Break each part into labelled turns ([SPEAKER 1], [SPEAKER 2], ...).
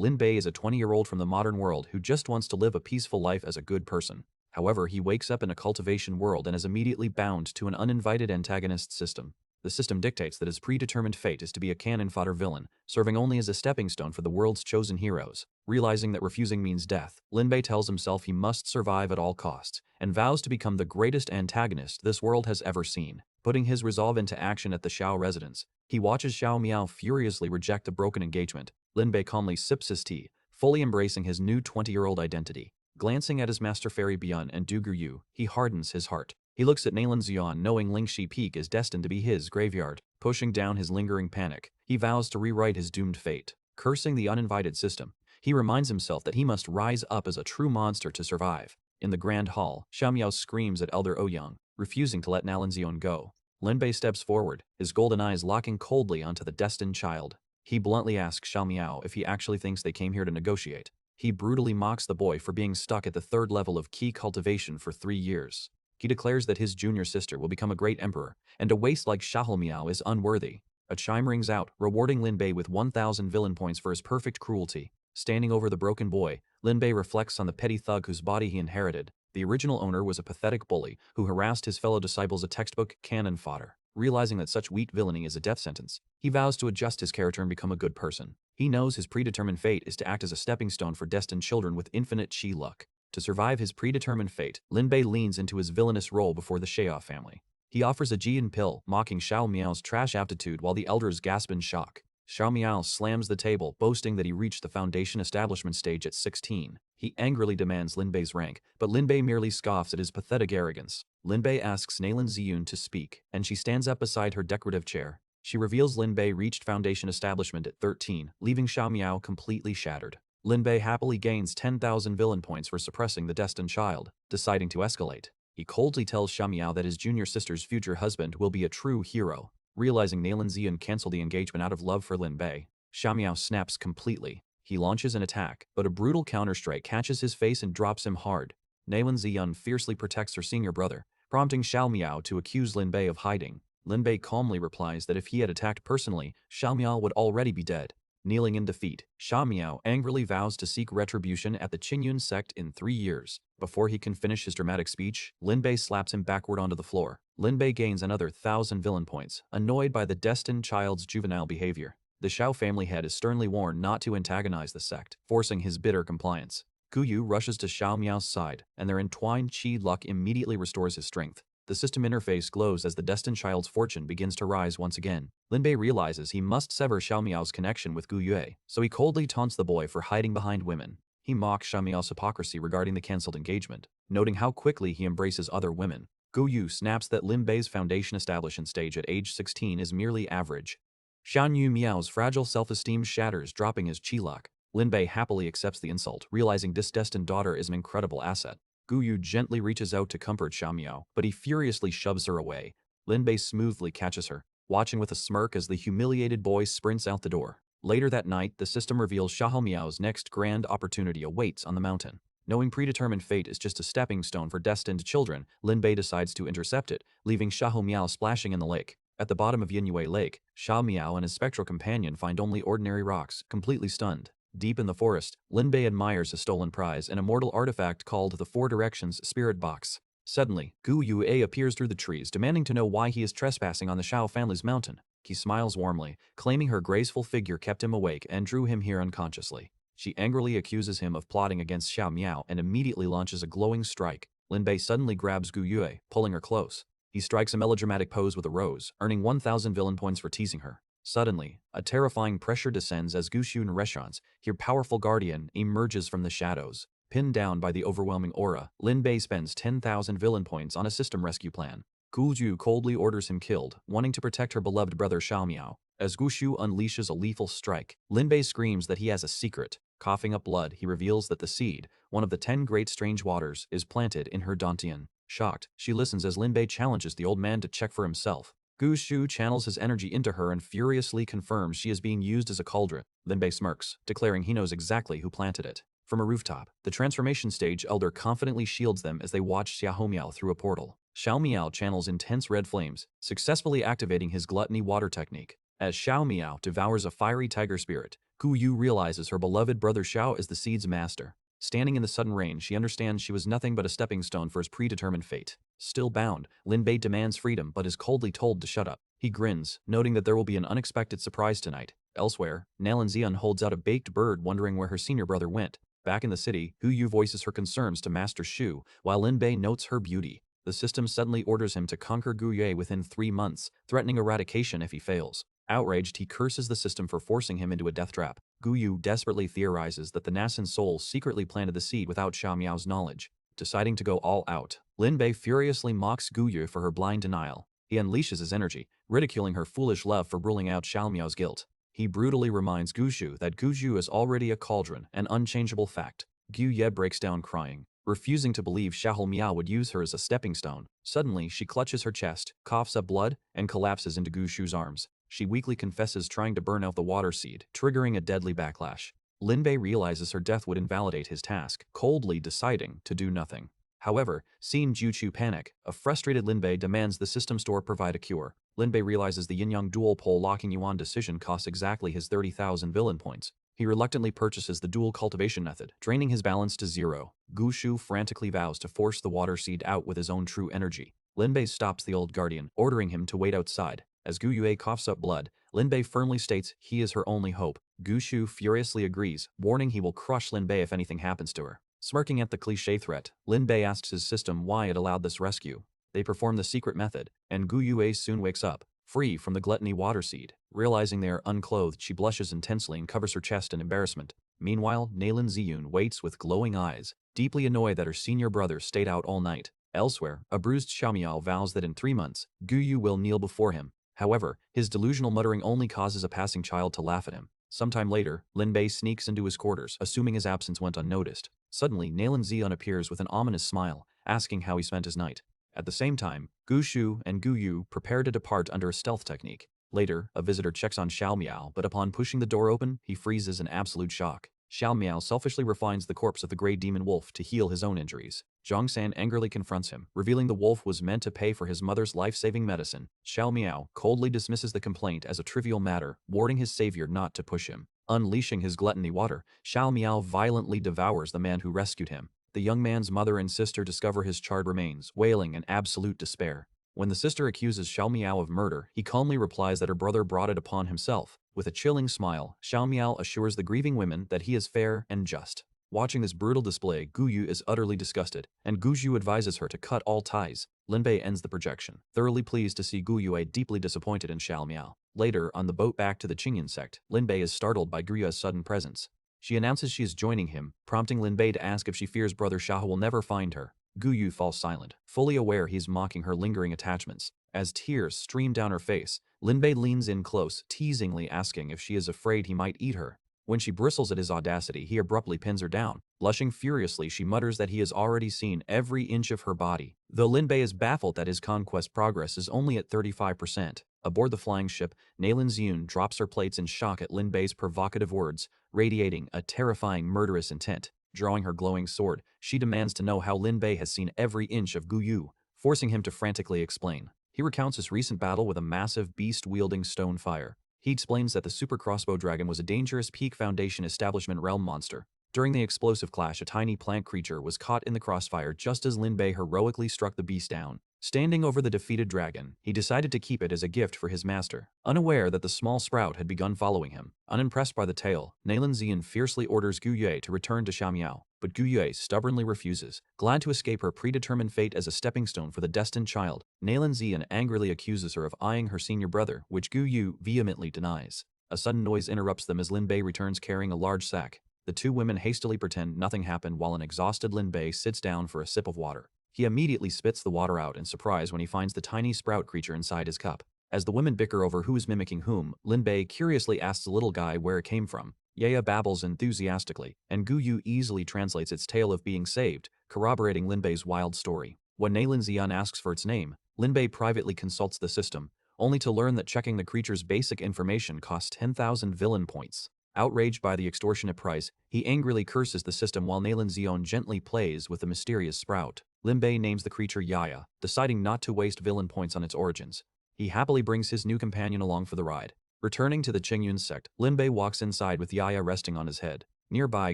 [SPEAKER 1] Lin Bei is a 20-year-old from the modern world who just wants to live a peaceful life as a good person. However, he wakes up in a cultivation world and is immediately bound to an uninvited antagonist system. The system dictates that his predetermined fate is to be a cannon fodder villain, serving only as a stepping stone for the world's chosen heroes. Realizing that refusing means death, Lin Bei tells himself he must survive at all costs, and vows to become the greatest antagonist this world has ever seen. Putting his resolve into action at the Xiao residence, he watches Xiao Miao furiously reject the broken engagement. Lin Bei calmly sips his tea, fully embracing his new 20-year-old identity. Glancing at his master fairy Bian and Du Yu, he hardens his heart. He looks at Naylan Xian knowing Lingxi Peak is destined to be his graveyard. Pushing down his lingering panic, he vows to rewrite his doomed fate. Cursing the uninvited system, he reminds himself that he must rise up as a true monster to survive. In the grand hall, Xiao Miao screams at Elder Ouyang, refusing to let Naylan Xian go. Lin Bei steps forward, his golden eyes locking coldly onto the destined child. He bluntly asks Xiao Miao if he actually thinks they came here to negotiate. He brutally mocks the boy for being stuck at the third level of key cultivation for 3 years. He declares that his junior sister will become a great emperor, and a waste like Xiahou Miao is unworthy. A chime rings out, rewarding Lin Bei with 1,000 villain points for his perfect cruelty. Standing over the broken boy, Lin Bei reflects on the petty thug whose body he inherited. The original owner was a pathetic bully who harassed his fellow disciples, a textbook cannon fodder. Realizing that such weak villainy is a death sentence, he vows to adjust his character and become a good person. He knows his predetermined fate is to act as a stepping stone for destined children with infinite chi luck. To survive his predetermined fate, Lin Bei leans into his villainous role before the Xia family. He offers a Jian pill, mocking Xiao Miao's trash aptitude while the elders gasp in shock. Xiao Miao slams the table, boasting that he reached the foundation establishment stage at 16. He angrily demands Lin Bei's rank, but Lin Bei merely scoffs at his pathetic arrogance. Lin Bei asks Naylan Ziyun to speak, and she stands up beside her decorative chair. She reveals Lin Bei reached foundation establishment at 13, leaving Xiao Miao completely shattered. Lin Bei happily gains 10,000 villain points for suppressing the destined child, deciding to escalate. He coldly tells Xiao Miao that his junior sister's future husband will be a true hero. Realizing Naylan Ziyun canceled the engagement out of love for Lin Bei, Xiao Miao snaps completely. He launches an attack, but a brutal counterstrike catches his face and drops him hard. Naylan Ziyun fiercely protects her senior brother, prompting Xiao Miao to accuse Lin Bei of hiding. Lin Bei calmly replies that if he had attacked personally, Xiao Miao would already be dead. Kneeling in defeat, Xiao Miao angrily vows to seek retribution at the Qingyun sect in 3 years. Before he can finish his dramatic speech, Lin Bei slaps him backward onto the floor. Lin Bei gains another 1,000 villain points, annoyed by the destined child's juvenile behavior. The Xiao family head is sternly warned not to antagonize the sect, forcing his bitter compliance. Yu rushes to Xiao Miao's side, and their entwined chi luck immediately restores his strength. The system interface glows as the destined child's fortune begins to rise once again. Lin Bei realizes he must sever Xiao Miao's connection with Gu Yue, so he coldly taunts the boy for hiding behind women. He mocks Xiao Miao's hypocrisy regarding the cancelled engagement, noting how quickly he embraces other women. Gu Yu snaps that Lin Bei's foundation establishment stage at age 16 is merely average. Xian Yu Miao's fragile self-esteem shatters, dropping his chi luck. Lin Bei happily accepts the insult, realizing this destined daughter is an incredible asset. Gu Yu gently reaches out to comfort Xiao Miao, but he furiously shoves her away. Lin Bei smoothly catches her, watching with a smirk as the humiliated boy sprints out the door. Later that night, the system reveals Xiahou Miao's next grand opportunity awaits on the mountain. Knowing predetermined fate is just a stepping stone for destined children, Lin Bei decides to intercept it, leaving Xiahou Miao splashing in the lake. At the bottom of Yinyue Lake, Xiao Miao and his spectral companion find only ordinary rocks, completely stunned. Deep in the forest, Lin Bei admires a stolen prize, an immortal artifact called the Four Directions Spirit Box. Suddenly, Gu Yue appears through the trees, demanding to know why he is trespassing on the Xiao family's mountain. He smiles warmly, claiming her graceful figure kept him awake and drew him here unconsciously. She angrily accuses him of plotting against Xiao Miao and immediately launches a glowing strike. Lin Bei suddenly grabs Gu Yue, pulling her close. He strikes a melodramatic pose with a rose, earning 1,000 villain points for teasing her. Suddenly, a terrifying pressure descends as Guxu Nereshans, her powerful guardian, emerges from the shadows. Pinned down by the overwhelming aura, Lin Bei spends 10,000 villain points on a system rescue plan. Guju coldly orders him killed, wanting to protect her beloved brother Xiao Miao. As Guxu unleashes a lethal strike, Lin Bei screams that he has a secret. Coughing up blood, he reveals that the seed, one of the 10 great strange waters, is planted in her dantian. Shocked, she listens as Lin Bei challenges the old man to check for himself. Gu Shu channels his energy into her and furiously confirms she is being used as a cauldron. Lin Bei smirks, declaring he knows exactly who planted it. From a rooftop, the transformation stage elder confidently shields them as they watch Xiahou Miao through a portal. Xiao Miao channels intense red flames, successfully activating his gluttony water technique. As Xiao Miao devours a fiery tiger spirit, Gu Yu realizes her beloved brother Xiao is the seed's master. Standing in the sudden rain, she understands she was nothing but a stepping stone for his predetermined fate. Still bound, Lin Bei demands freedom but is coldly told to shut up. He grins, noting that there will be an unexpected surprise tonight. Elsewhere, Nalan Xian holds out a baked bird wondering where her senior brother went. Back in the city, Gu Yu voices her concerns to Master Shu, while Lin Bei notes her beauty. The system suddenly orders him to conquer Gu Yue within 3 months, threatening eradication if he fails. Outraged, he curses the system for forcing him into a death trap. Gu Yu desperately theorizes that the Nasan soul secretly planted the seed without Xiao Miao's knowledge. Deciding to go all out, Lin Bei furiously mocks Gu Yu for her blind denial. He unleashes his energy, ridiculing her foolish love for ruling out Xiao Miao's guilt. He brutally reminds Gu Shu that Gu Zhu is already a cauldron, an unchangeable fact. Gu Ye breaks down crying, refusing to believe Xiahou Miao would use her as a stepping stone. Suddenly, she clutches her chest, coughs up blood, and collapses into Gu Shu's arms. She weakly confesses trying to burn out the water seed, triggering a deadly backlash. Lin Bei realizes her death would invalidate his task, coldly deciding to do nothing. However, seeing Ju Chu panic, a frustrated Lin Bei demands the system store provide a cure. Lin Bei realizes the yin-yang dual pole locking yuan decision costs exactly his 30,000 villain points. He reluctantly purchases the dual cultivation method, draining his balance to 0. Gu Shu frantically vows to force the water seed out with his own true energy. Lin Bei stops the old guardian, ordering him to wait outside. As Gu Yue coughs up blood, Lin Bei firmly states he is her only hope. Gu Shu furiously agrees, warning he will crush Lin Bei if anything happens to her. Smirking at the cliché threat, Lin Bei asks his system why it allowed this rescue. They perform the secret method, and Gu Yue soon wakes up, free from the gluttony water seed. Realizing they are unclothed, she blushes intensely and covers her chest in embarrassment. Meanwhile, Nalan Ziyun waits with glowing eyes, deeply annoyed that her senior brother stayed out all night. Elsewhere, a bruised Xiao Miao vows that in 3 months, Gu Yu will kneel before him. However, his delusional muttering only causes a passing child to laugh at him. Sometime later, Lin Bei sneaks into his quarters, assuming his absence went unnoticed. Suddenly, Nalan Zion appears with an ominous smile, asking how he spent his night. At the same time, Gu Shu and Gu Yu prepare to depart under a stealth technique. Later, a visitor checks on Xiao Miao, but upon pushing the door open, he freezes in absolute shock. Xiao Miao selfishly refines the corpse of the gray demon wolf to heal his own injuries. Zhang San angrily confronts him, revealing the wolf was meant to pay for his mother's life-saving medicine. Xiao Miao coldly dismisses the complaint as a trivial matter, warning his savior not to push him. Unleashing his gluttony water, Xiao Miao violently devours the man who rescued him. The young man's mother and sister discover his charred remains, wailing in absolute despair. When the sister accuses Xiao Miao of murder, he calmly replies that her brother brought it upon himself. With a chilling smile, Xiao Miao assures the grieving women that he is fair and just. Watching this brutal display, Gu Yu is utterly disgusted, and Gu Zhu advises her to cut all ties. Lin Bei ends the projection, thoroughly pleased to see Gu Yue deeply disappointed in Xiao Miao. Later, on the boat back to the Qingyan sect, Lin Bei is startled by Gu Yue's sudden presence. She announces she is joining him, prompting Lin Bei to ask if she fears brother Xiahou will never find her. Gu Yu falls silent, fully aware he's mocking her lingering attachments. As tears stream down her face, Lin Bei leans in close, teasingly asking if she is afraid he might eat her. When she bristles at his audacity, he abruptly pins her down. Blushing furiously, she mutters that he has already seen every inch of her body. Though Lin Bei is baffled that his conquest progress is only at 35%. Aboard the flying ship, Nalan Ziyun drops her plates in shock at Lin Bei's provocative words, radiating a terrifying murderous intent. Drawing her glowing sword, she demands to know how Lin Bei has seen every inch of Gu Yu, forcing him to frantically explain. He recounts his recent battle with a massive beast-wielding stone fire. He explains that the super crossbow dragon was a dangerous Peak Foundation establishment realm monster. During the explosive clash, a tiny plant creature was caught in the crossfire just as Lin Bei heroically struck the beast down. Standing over the defeated dragon, he decided to keep it as a gift for his master, unaware that the small sprout had begun following him. Unimpressed by the tale, Nalan Ziyan fiercely orders Gu Yue to return to Xiao Miao, but Gu Yue stubbornly refuses. Glad to escape her predetermined fate as a stepping stone for the destined child, Nalan Ziyan angrily accuses her of eyeing her senior brother, which Gu Yu vehemently denies. A sudden noise interrupts them as Lin Bei returns carrying a large sack. The two women hastily pretend nothing happened while an exhausted Lin Bei sits down for a sip of water. He immediately spits the water out in surprise when he finds the tiny sprout creature inside his cup. As the women bicker over who is mimicking whom, Lin Bei curiously asks the little guy where it came from. Yaya babbles enthusiastically, and Gu Yu easily translates its tale of being saved, corroborating Lin Bei's wild story. When Nalan Ziyan asks for its name, Lin Bei privately consults the system, only to learn that checking the creature's basic information costs 10,000 villain points. Outraged by the extortionate price, he angrily curses the system while Nalan Zion gently plays with the mysterious sprout. Lin Bei names the creature Yaya, deciding not to waste villain points on its origins. He happily brings his new companion along for the ride. Returning to the Qingyun sect, Linbei walks inside with Yaya resting on his head. Nearby,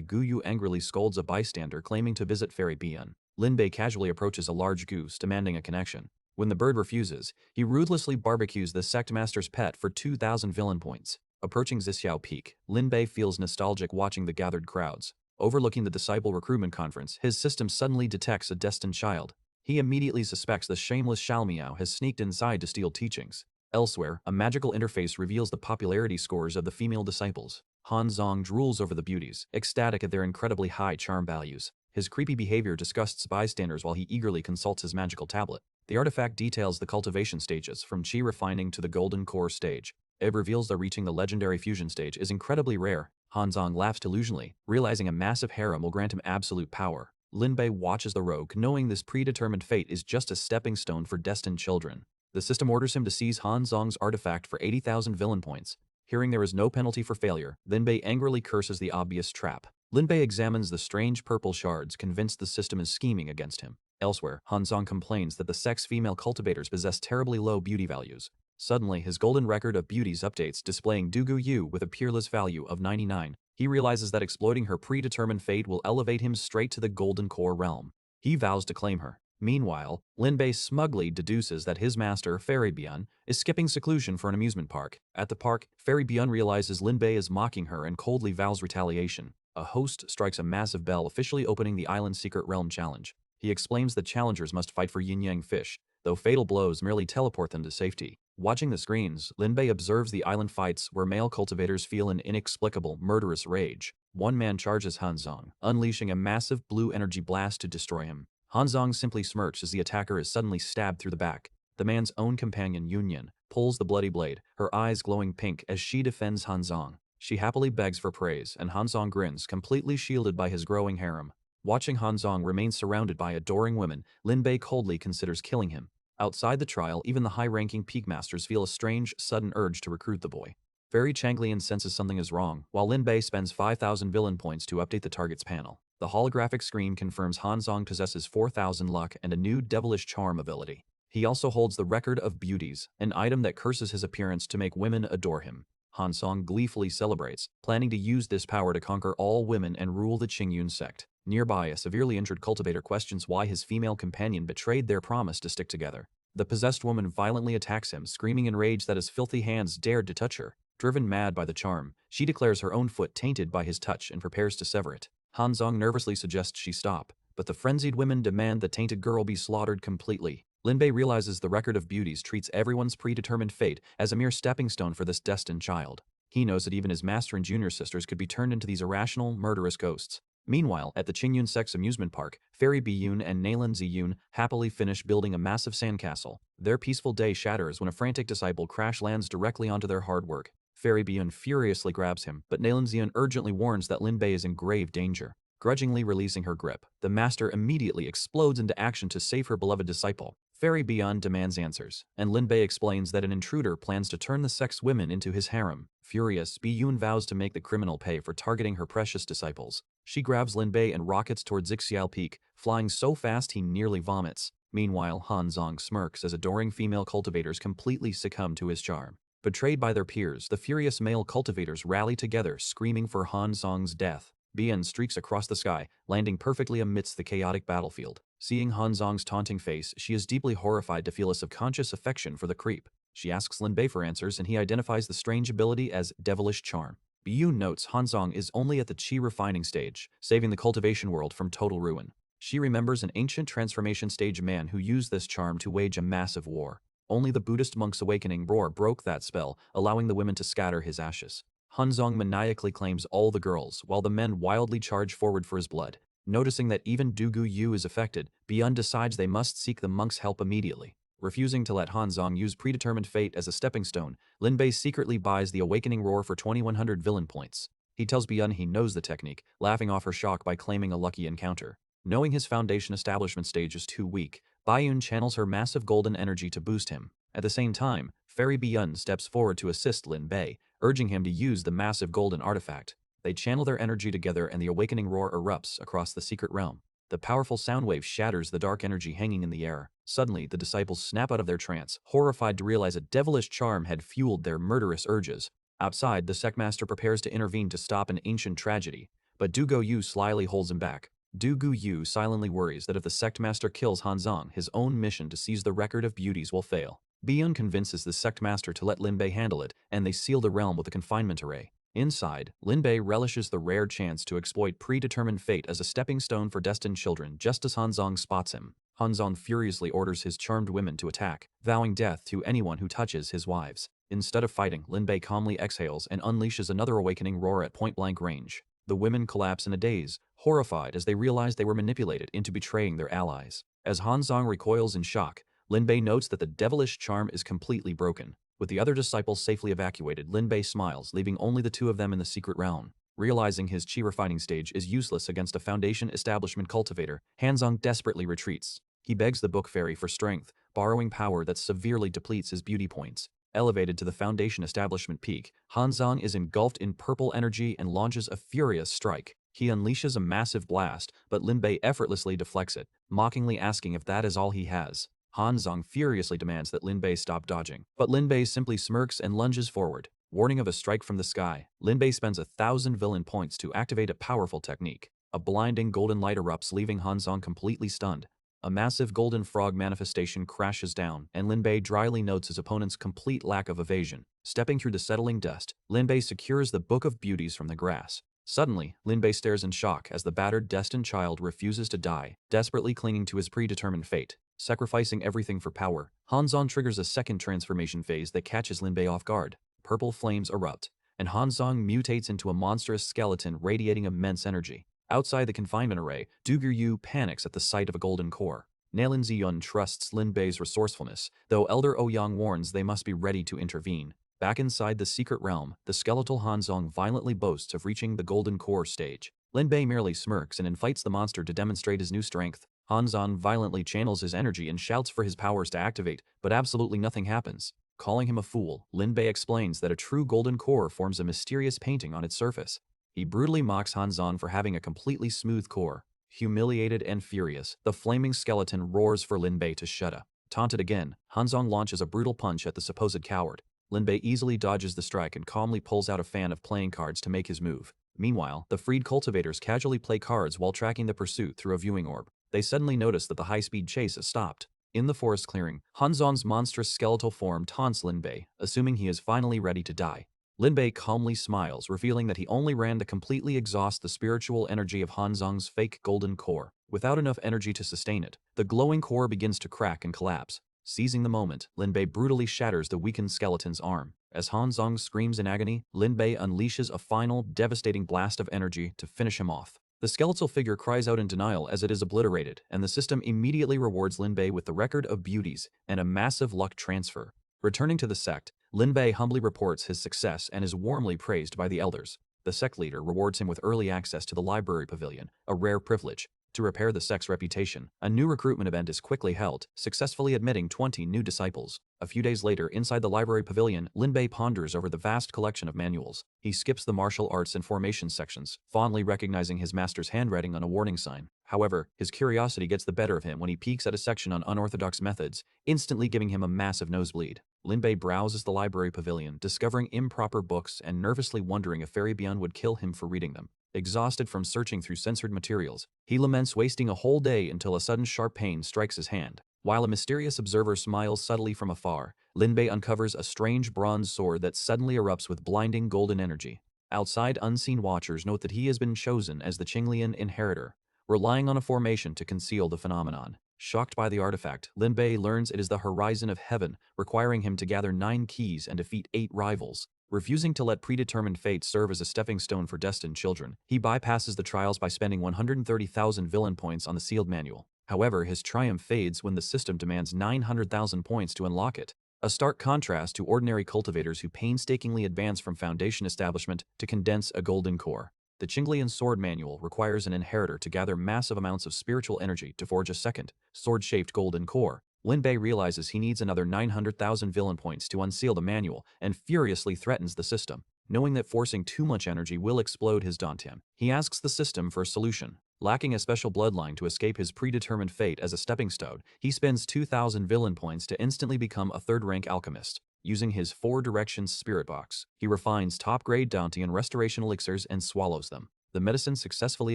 [SPEAKER 1] Guyu angrily scolds a bystander claiming to visit Fairy Bian. Linbei casually approaches a large goose, demanding a connection. When the bird refuses, he ruthlessly barbecues the sect master's pet for 2,000 villain points. Approaching Zixiao Peak, Linbei feels nostalgic watching the gathered crowds. Overlooking the disciple recruitment conference, his system suddenly detects a destined child. He immediately suspects the shameless Xiaomiao has sneaked inside to steal teachings. Elsewhere, a magical interface reveals the popularity scores of the female disciples. Han Zong drools over the beauties, ecstatic at their incredibly high charm values. His creepy behavior disgusts bystanders while he eagerly consults his magical tablet. The artifact details the cultivation stages, from chi refining to the golden core stage. It reveals that reaching the legendary fusion stage is incredibly rare. Han Zong laughs delusionally, realizing a massive harem will grant him absolute power. Linbei watches the rogue, knowing this predetermined fate is just a stepping stone for destined children. The system orders him to seize Han Zong's artifact for 80,000 villain points. Hearing there is no penalty for failure, Linbei angrily curses the obvious trap. Linbei examines the strange purple shards, convinced the system is scheming against him. Elsewhere, Han Zong complains that the sect's female cultivators possess terribly low beauty values. Suddenly, his golden record of beauties updates, displaying Du Gu Yu with a peerless value of 99. He realizes that exploiting her predetermined fate will elevate him straight to the golden core realm. He vows to claim her. Meanwhile, Linbei smugly deduces that his master, Fairy Bian, is skipping seclusion for an amusement park. At the park, Fairy Bian realizes Linbei is mocking her and coldly vows retaliation. A host strikes a massive bell, officially opening the island's secret realm challenge. He explains that challengers must fight for yin-yang fish, though fatal blows merely teleport them to safety. Watching the screens, Linbei observes the island fights where male cultivators feel an inexplicable, murderous rage. One man charges Han Zong, unleashing a massive blue energy blast to destroy him. Han Zong simply smirks as the attacker is suddenly stabbed through the back. The man's own companion, Yunyan, pulls the bloody blade, her eyes glowing pink as she defends Han Zong. She happily begs for praise, and Han Zong grins, completely shielded by his growing harem. Watching Han Zong remain surrounded by adoring women, Linbei coldly considers killing him. Outside the trial, even the high-ranking peak masters feel a strange, sudden urge to recruit the boy. Fairy Changlian senses something is wrong, while Linbei spends 5,000 villain points to update the target's panel. The holographic screen confirms Han Zong possesses 4,000 luck and a new devilish charm ability. He also holds the record of beauties, an item that curses his appearance to make women adore him. Han Zong gleefully celebrates, planning to use this power to conquer all women and rule the Qingyun sect. Nearby, a severely injured cultivator questions why his female companion betrayed their promise to stick together. The possessed woman violently attacks him, screaming in rage that his filthy hands dared to touch her. Driven mad by the charm, she declares her own foot tainted by his touch and prepares to sever it. Han Zong nervously suggests she stop, but the frenzied women demand the tainted girl be slaughtered completely. Linbei realizes the record of beauties treats everyone's predetermined fate as a mere stepping stone for this destined child. He knows that even his master and junior sisters could be turned into these irrational, murderous ghosts. Meanwhile, at the Qingyun sect's amusement park, Fairy Biyun and Nalan Ziyun happily finish building a massive sandcastle. Their peaceful day shatters when a frantic disciple crash lands directly onto their hard work. Fairy Biyun furiously grabs him, but Nalan Ziyun urgently warns that Linbei is in grave danger. Grudgingly releasing her grip, the master immediately explodes into action to save her beloved disciple. Fairy Biyun demands answers, and Linbei explains that an intruder plans to turn the sect's women into his harem. Furious, Biyun vows to make the criminal pay for targeting her precious disciples. She grabs Linbei and rockets towards Zixiao Peak, flying so fast he nearly vomits. Meanwhile, Han Zong smirks as adoring female cultivators completely succumb to his charm. Betrayed by their peers, the furious male cultivators rally together, screaming for Han Zong's death. Bian streaks across the sky, landing perfectly amidst the chaotic battlefield. Seeing Han Zong's taunting face, she is deeply horrified to feel a subconscious affection for the creep. She asks Linbei for answers, and he identifies the strange ability as devilish charm. Biyun notes Han Zong is only at the chi refining stage, saving the cultivation world from total ruin. She remembers an ancient transformation stage man who used this charm to wage a massive war. Only the Buddhist monk's awakening roar broke that spell, allowing the women to scatter his ashes. Han Zong maniacally claims all the girls, while the men wildly charge forward for his blood. Noticing that even Du Gu Yu is affected, Biyun decides they must seek the monk's help immediately. Refusing to let Han Zong use predetermined fate as a stepping stone, Linbei secretly buys the awakening roar for 2100 villain points. He tells Biyun he knows the technique, laughing off her shock by claiming a lucky encounter. Knowing his foundation establishment stage is too weak, Biyun channels her massive golden energy to boost him. At the same time, Fairy Biyun steps forward to assist Linbei, urging him to use the massive golden artifact. They channel their energy together and the awakening roar erupts across the secret realm. The powerful sound wave shatters the dark energy hanging in the air. Suddenly, the disciples snap out of their trance, horrified to realize a devilish charm had fueled their murderous urges. Outside, the sectmaster prepares to intervene to stop an ancient tragedy, but Du Yu slyly holds him back. Du Yu silently worries that if the sectmaster kills Hanzong, his own mission to seize the record of beauties will fail. Biyun convinces the sectmaster to let Lin Bei handle it, and they seal the realm with a confinement array. Inside, Lin Bei relishes the rare chance to exploit predetermined fate as a stepping stone for destined children just as Hanzong spots him. Hanzong furiously orders his charmed women to attack, vowing death to anyone who touches his wives. Instead of fighting, Lin Bei calmly exhales and unleashes another awakening roar at point-blank range. The women collapse in a daze, horrified as they realize they were manipulated into betraying their allies. As Hanzong recoils in shock, Lin Bei notes that the devilish charm is completely broken. With the other disciples safely evacuated, Lin Bei smiles, leaving only the two of them in the secret realm. Realizing his chi refining stage is useless against a Foundation establishment cultivator, Hanzong desperately retreats. He begs the book fairy for strength, borrowing power that severely depletes his beauty points. Elevated to the Foundation establishment peak, Hanzong is engulfed in purple energy and launches a furious strike. He unleashes a massive blast, but Lin Bei effortlessly deflects it, mockingly asking if that is all he has. Hanzong furiously demands that Lin Bei stop dodging, but Lin Bei simply smirks and lunges forward. Warning of a strike from the sky, Lin Bei spends 1,000 villain points to activate a powerful technique. A blinding golden light erupts, leaving Hanzong completely stunned. A massive golden frog manifestation crashes down, and Lin Bei dryly notes his opponent's complete lack of evasion. Stepping through the settling dust, Lin Bei secures the Book of Beauties from the grass. Suddenly, Lin Bei stares in shock as the battered destined child refuses to die, desperately clinging to his predetermined fate. Sacrificing everything for power, Hanzong triggers a second transformation phase that catches Lin Bei off guard. Purple flames erupt, and Hanzong mutates into a monstrous skeleton radiating immense energy. Outside the confinement array, Du Yu panics at the sight of a golden core. Nalin Ziyun trusts Lin Bei's resourcefulness, though Elder Ouyang warns they must be ready to intervene. Back inside the secret realm, the skeletal Hanzong violently boasts of reaching the golden core stage. Lin Bei merely smirks and invites the monster to demonstrate his new strength. Hanzong violently channels his energy and shouts for his powers to activate, but absolutely nothing happens. Calling him a fool, Lin Bei explains that a true golden core forms a mysterious painting on its surface. He brutally mocks Hanzong for having a completely smooth core. Humiliated and furious, the flaming skeleton roars for Lin Bei to shut up. Taunted again, Hanzong launches a brutal punch at the supposed coward. Lin Bei easily dodges the strike and calmly pulls out a fan of playing cards to make his move. Meanwhile, the freed cultivators casually play cards while tracking the pursuit through a viewing orb. They suddenly notice that the high-speed chase has stopped. In the forest clearing, Hanzong's monstrous skeletal form taunts Lin Bei, assuming he is finally ready to die. Lin Bei calmly smiles, revealing that he only ran to completely exhaust the spiritual energy of Hanzong's fake golden core. Without enough energy to sustain it, the glowing core begins to crack and collapse. Seizing the moment, Lin Bei brutally shatters the weakened skeleton's arm. As Hanzong screams in agony, Lin Bei unleashes a final, devastating blast of energy to finish him off. The skeletal figure cries out in denial as it is obliterated, and the system immediately rewards Lin Bei with the record of beauties and a massive luck transfer. Returning to the sect, Lin Bei humbly reports his success and is warmly praised by the elders. The sect leader rewards him with early access to the library pavilion, a rare privilege. To repair the sect's reputation, a new recruitment event is quickly held, successfully admitting 20 new disciples. A few days later, inside the library pavilion, Lin Bei ponders over the vast collection of manuals. He skips the martial arts and formation sections, fondly recognizing his master's handwriting on a warning sign. However, his curiosity gets the better of him when he peeks at a section on unorthodox methods, instantly giving him a massive nosebleed. Lin Bei browses the library pavilion, discovering improper books and nervously wondering if Fairy Beyond would kill him for reading them. Exhausted from searching through censored materials, he laments wasting a whole day until a sudden sharp pain strikes his hand. While a mysterious observer smiles subtly from afar, Lin Bei uncovers a strange bronze sword that suddenly erupts with blinding golden energy. Outside, unseen watchers note that he has been chosen as the Qinglian inheritor, relying on a formation to conceal the phenomenon. Shocked by the artifact, Lin Bei learns it is the horizon of heaven, requiring him to gather 9 keys and defeat 8 rivals. Refusing to let predetermined fate serve as a stepping stone for destined children, he bypasses the trials by spending 130,000 villain points on the sealed manual. However, his triumph fades when the system demands 900,000 points to unlock it. A stark contrast to ordinary cultivators who painstakingly advance from Foundation establishment to condense a golden core. The Qinglian sword manual requires an inheritor to gather massive amounts of spiritual energy to forge a second, sword-shaped golden core. Lin Bei realizes he needs another 900,000 villain points to unseal the manual and furiously threatens the system. Knowing that forcing too much energy will explode his Dantian, he asks the system for a solution. Lacking a special bloodline to escape his predetermined fate as a stepping stone, he spends 2,000 villain points to instantly become a third-rank alchemist. using his 4 Directions spirit box. He refines top-grade Dantian restoration elixirs and swallows them. The medicine successfully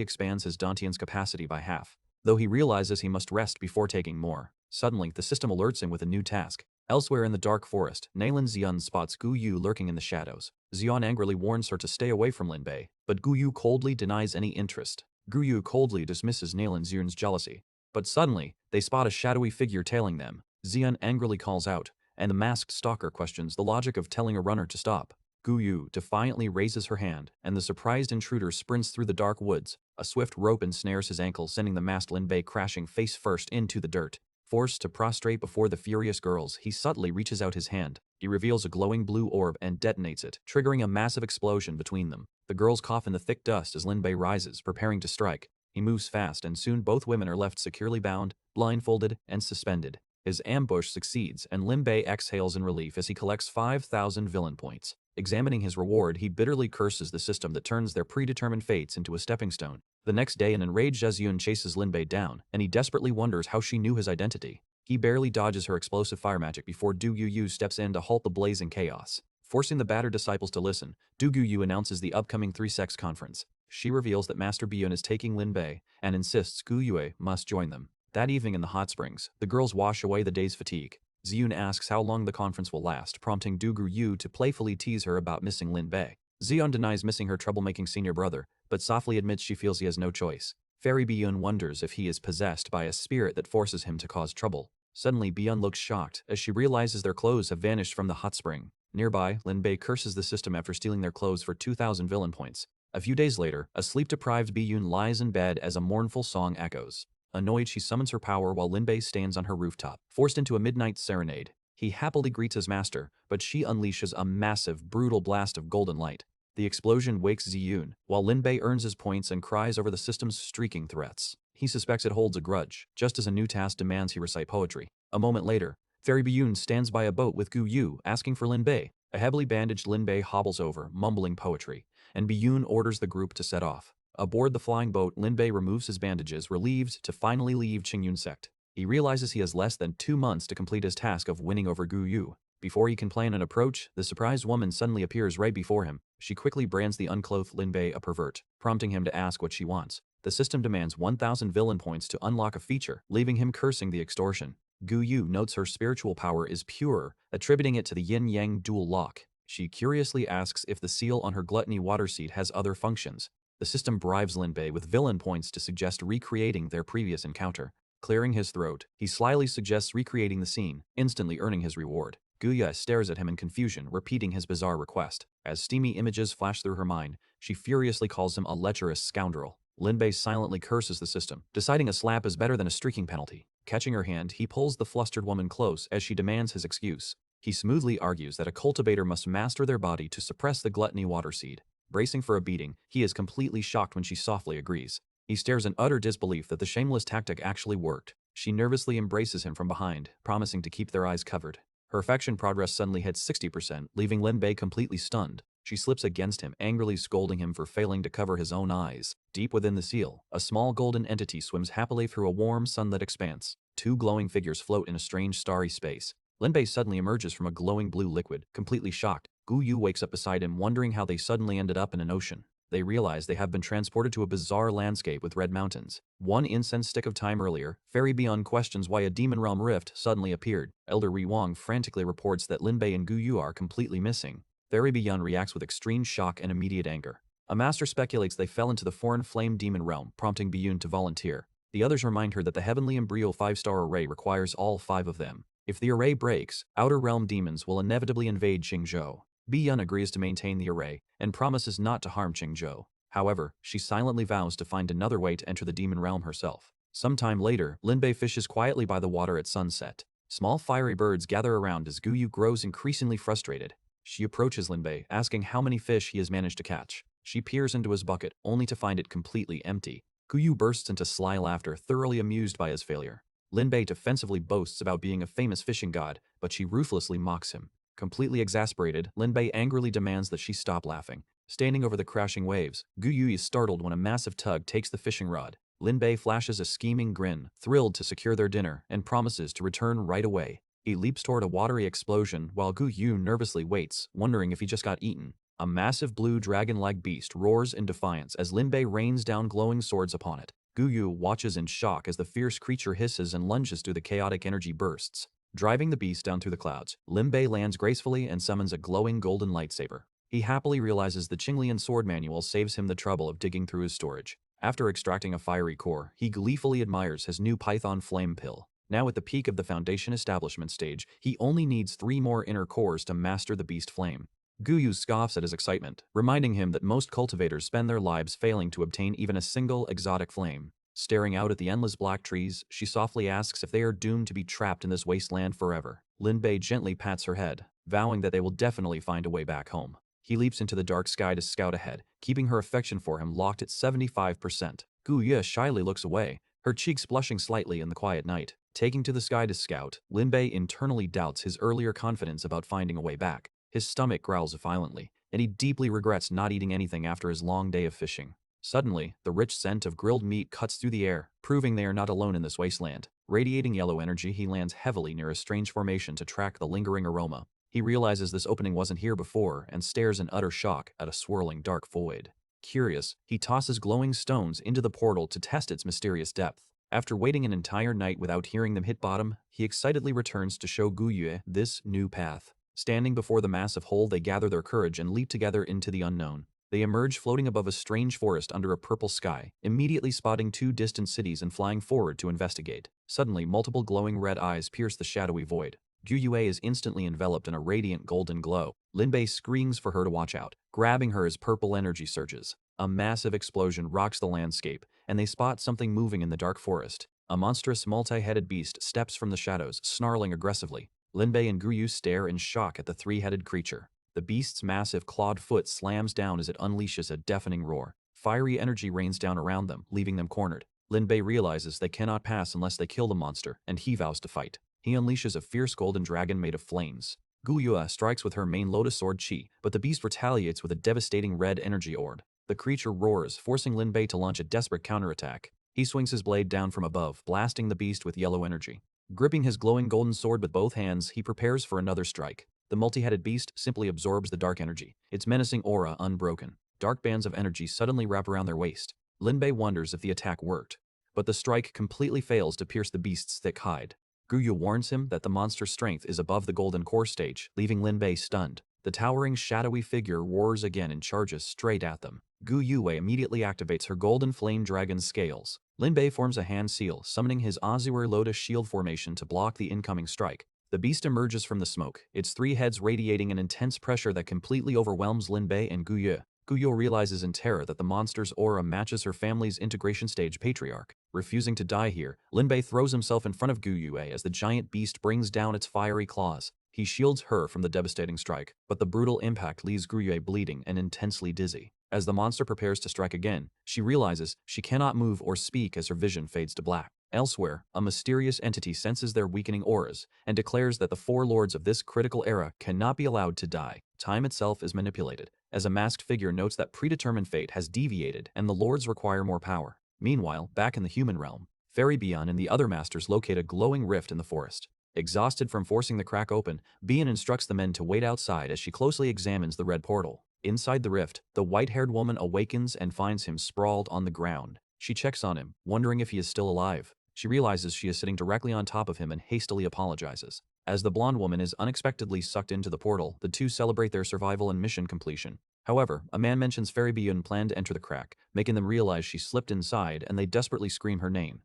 [SPEAKER 1] expands his Dantian's capacity by half, though he realizes he must rest before taking more. Suddenly, the system alerts him with a new task. Elsewhere in the dark forest, Nalan Xian spots Gu Yu lurking in the shadows. Xian angrily warns her to stay away from Lin Bei, but Gu Yu coldly denies any interest. Gu Yu coldly dismisses Nalan Xian's jealousy. But suddenly, they spot a shadowy figure tailing them. Xian angrily calls out, and the masked stalker questions the logic of telling a runner to stop. Gu Yu defiantly raises her hand, and the surprised intruder sprints through the dark woods. A swift rope ensnares his ankle, sending the masked Lin Bei crashing face first into the dirt. Forced to prostrate before the furious girls, he subtly reaches out his hand. He reveals a glowing blue orb and detonates it, triggering a massive explosion between them. The girls cough in the thick dust as Lin Bei rises, preparing to strike. He moves fast, and soon both women are left securely bound, blindfolded, and suspended. His ambush succeeds, and Lin Bei exhales in relief as he collects 5,000 villain points. Examining his reward, he bitterly curses the system that turns their predetermined fates into a stepping stone. The next day, an enraged Zhezun chases Lin Bei down, and he desperately wonders how she knew his identity. He barely dodges her explosive fire magic before Du Yu steps in to halt the blazing chaos. Forcing the battered disciples to listen, Du Yu announces the upcoming three-sex conference. She reveals that Master Biyun is taking Lin Bei, and insists Gu Yue must join them. That evening in the hot springs, the girls wash away the day's fatigue. Ziyun asks how long the conference will last, prompting Du Yu to playfully tease her about missing Lin Bei. Xion denies missing her troublemaking senior brother, but softly admits she feels he has no choice. Fairy Biyun wonders if he is possessed by a spirit that forces him to cause trouble. Suddenly, Biyun looks shocked as she realizes their clothes have vanished from the hot spring. Nearby, Lin Bei curses the system after stealing their clothes for 2,000 villain points. A few days later, a sleep-deprived Biyun lies in bed as a mournful song echoes. Annoyed, she summons her power while Lin Bei stands on her rooftop. Forced into a midnight serenade, he happily greets his master, but she unleashes a massive, brutal blast of golden light. The explosion wakes Ziyun, while Lin Bei earns his points and cries over the system's streaking threats. He suspects it holds a grudge, just as a new task demands he recite poetry. A moment later, Fairy Biyun stands by a boat with Gu Yu, asking for Lin Bei. A heavily bandaged Lin Bei hobbles over, mumbling poetry, and Biyun orders the group to set off. Aboard the flying boat, Lin Bei removes his bandages, relieved to finally leave Qingyun sect. He realizes he has less than 2 months to complete his task of winning over Gu Yu. Before he can plan an approach, the surprised woman suddenly appears right before him. She quickly brands the unclothed Lin Bei a pervert, prompting him to ask what she wants. The system demands 1,000 villain points to unlock a feature, leaving him cursing the extortion. Gu Yu notes her spiritual power is pure, attributing it to the yin-yang dual lock. She curiously asks if the seal on her gluttony water seat has other functions. The system bribes Lin Bei with villain points to suggest recreating their previous encounter. Clearing his throat, he slyly suggests recreating the scene, instantly earning his reward. Guya stares at him in confusion, repeating his bizarre request. As steamy images flash through her mind, she furiously calls him a lecherous scoundrel. Lin Bei silently curses the system, deciding a slap is better than a streaking penalty. Catching her hand, he pulls the flustered woman close as she demands his excuse. He smoothly argues that a cultivator must master their body to suppress the gluttony water seed. Bracing for a beating, he is completely shocked when she softly agrees. He stares in utter disbelief that the shameless tactic actually worked. She nervously embraces him from behind, promising to keep their eyes covered. Her affection progress suddenly hits 60%, leaving Lin Bei completely stunned. She slips against him, angrily scolding him for failing to cover his own eyes. Deep within the seal, a small golden entity swims happily through a warm, sunlit expanse. 2 glowing figures float in a strange, starry space. Lin Bei suddenly emerges from a glowing blue liquid, completely shocked. Gu Yu wakes up beside him, wondering how they suddenly ended up in an ocean. They realize they have been transported to a bizarre landscape with red mountains. 1 incense stick of time earlier, Fairy Beyond questions why a demon realm rift suddenly appeared. Elder Ri Wang frantically reports that Lin Bei and Gu Yu are completely missing. Fairy Beyond reacts with extreme shock and immediate anger. A master speculates they fell into the foreign flame demon realm, prompting Biyun to volunteer. The others remind her that the heavenly embryo 5-star array requires all 5 of them. If the array breaks, outer realm demons will inevitably invade Qingzhou. Biyun agrees to maintain the array, and promises not to harm Qingzhou. However, she silently vows to find another way to enter the demon realm herself. Sometime later, Lin Bei fishes quietly by the water at sunset. Small fiery birds gather around as Gu Yu grows increasingly frustrated. She approaches Lin Bei, asking how many fish he has managed to catch. She peers into his bucket, only to find it completely empty. Gu Yu bursts into sly laughter, thoroughly amused by his failure. Lin Bei defensively boasts about being a famous fishing god, but she ruthlessly mocks him. Completely exasperated, Lin Bei angrily demands that she stop laughing. Standing over the crashing waves, Gu Yu is startled when a massive tug takes the fishing rod. Lin Bei flashes a scheming grin, thrilled to secure their dinner, and promises to return right away. He leaps toward a watery explosion while Gu Yu nervously waits, wondering if he just got eaten. A massive blue dragon-like beast roars in defiance as Lin Bei rains down glowing swords upon it. Gu Yu watches in shock as the fierce creature hisses and lunges through the chaotic energy bursts. Driving the beast down through the clouds, Lin Bei lands gracefully and summons a glowing golden lightsaber. He happily realizes the Qinglian sword manual saves him the trouble of digging through his storage. After extracting a fiery core, he gleefully admires his new Python flame pill. Now at the peak of the Foundation establishment stage, he only needs 3 more inner cores to master the beast flame. Guyu scoffs at his excitement, reminding him that most cultivators spend their lives failing to obtain even a single exotic flame. Staring out at the endless black trees, she softly asks if they are doomed to be trapped in this wasteland forever. Lin Bei gently pats her head, vowing that they will definitely find a way back home. He leaps into the dark sky to scout ahead, keeping her affection for him locked at 75%. Gu Ye shyly looks away, her cheeks blushing slightly in the quiet night. Taking to the sky to scout, Lin Bei internally doubts his earlier confidence about finding a way back. His stomach growls violently, and he deeply regrets not eating anything after his long day of fishing. Suddenly, the rich scent of grilled meat cuts through the air, proving they are not alone in this wasteland. Radiating yellow energy, he lands heavily near a strange formation to track the lingering aroma. He realizes this opening wasn't here before and stares in utter shock at a swirling dark void. Curious, he tosses glowing stones into the portal to test its mysterious depth. After waiting an entire night without hearing them hit bottom, he excitedly returns to show Gu Yue this new path. Standing before the massive hole, they gather their courage and leap together into the unknown. They emerge floating above a strange forest under a purple sky, immediately spotting 2 distant cities and flying forward to investigate. Suddenly, multiple glowing red eyes pierce the shadowy void. Gu Yue is instantly enveloped in a radiant golden glow. Lin Bei screams for her to watch out, grabbing her as purple energy surges. A massive explosion rocks the landscape, and they spot something moving in the dark forest. A monstrous multi-headed beast steps from the shadows, snarling aggressively. Lin Bei and Gu Yu stare in shock at the 3-headed creature. The beast's massive clawed foot slams down as it unleashes a deafening roar. Fiery energy rains down around them, leaving them cornered. Lin Bei realizes they cannot pass unless they kill the monster, and he vows to fight. He unleashes a fierce golden dragon made of flames. Gu Yue strikes with her main lotus sword Qi, but the beast retaliates with a devastating red energy orb. The creature roars, forcing Lin Bei to launch a desperate counterattack. He swings his blade down from above, blasting the beast with yellow energy. Gripping his glowing golden sword with both hands, he prepares for another strike. The multi-headed beast simply absorbs the dark energy, its menacing aura unbroken. Dark bands of energy suddenly wrap around their waist. Lin Bei wonders if the attack worked, but the strike completely fails to pierce the beast's thick hide. Gu Yu warns him that the monster's strength is above the golden core stage, leaving Lin Bei stunned. The towering, shadowy figure roars again and charges straight at them. Gu Yue immediately activates her golden flame dragon scales. Lin Bei forms a hand seal, summoning his Azure Lotus shield formation to block the incoming strike. The beast emerges from the smoke, its 3 heads radiating an intense pressure that completely overwhelms Lin Bei and Gu Yue. Gu Yue realizes in terror that the monster's aura matches her family's integration stage patriarch. Refusing to die here, Lin Bei throws himself in front of Gu Yue as the giant beast brings down its fiery claws. He shields her from the devastating strike, but the brutal impact leaves Gu Yue bleeding and intensely dizzy. As the monster prepares to strike again, she realizes she cannot move or speak as her vision fades to black. Elsewhere, a mysterious entity senses their weakening auras and declares that the 4 lords of this critical era cannot be allowed to die. Time itself is manipulated, as a masked figure notes that predetermined fate has deviated and the lords require more power. Meanwhile, back in the human realm, Fairy Bian and the other masters locate a glowing rift in the forest. Exhausted from forcing the crack open, Bian instructs the men to wait outside as she closely examines the red portal. Inside the rift, the white-haired woman awakens and finds him sprawled on the ground. She checks on him, wondering if he is still alive. She realizes she is sitting directly on top of him and hastily apologizes. As the blonde woman is unexpectedly sucked into the portal, the two celebrate their survival and mission completion. However, a man mentions Fairy Bian planned to enter the crack, making them realize she slipped inside and they desperately scream her name.